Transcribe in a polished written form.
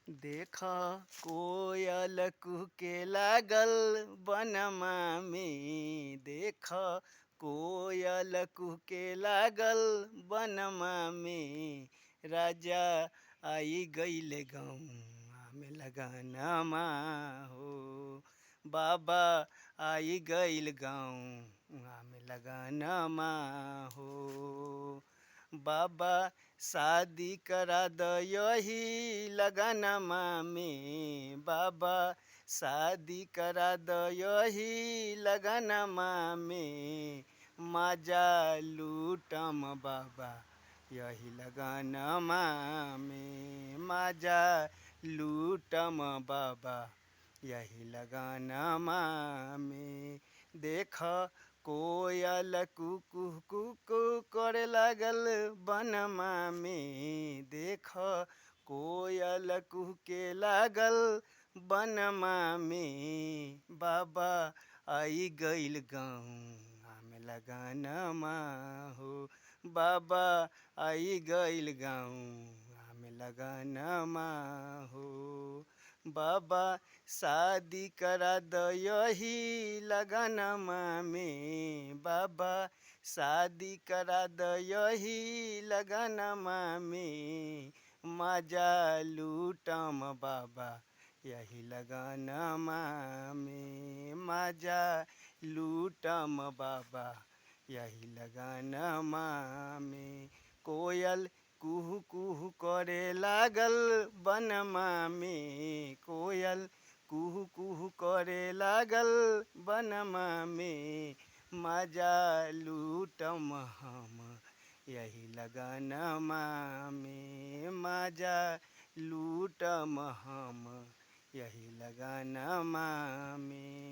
देख कोयल कुहके लागल बनमा में। देख कोयल कुहके लागल बनमा में। राजा आई गईले गौआ में लगनमा हो। बाबा आई गईल गौआ में लगनमा हो। बाबा शादी करा द यही लगनमा में। बाबा शादी करा द यही लगनमा में। मजा लूटम बाबा यही लगनमा में। मजा लूटम बाबा यही लगनमा में। देख कोयल कुकू कुकू करे लागल बनमा में। देख कोयल कुहके लागल बनमा में। बाबा आई गईल गौआ में लगनमा हो। बाबा आई गईल गौआ में लगनमा हो। बाबा शादी करा द यही लगनमा में। बाबा शादी करा द यही लगनमा में। मजा लूटम बाबा यही लगनमा में। मजा लूटम बाबा यही लगनमा में। कोयल कुहू कुहू करे लागल बनमा में। कोयल कुहू कुहू करे लागल बनमा में। मजा लूटम हम यही लगनमा में। मजा लूटम हम यही लगनमा में।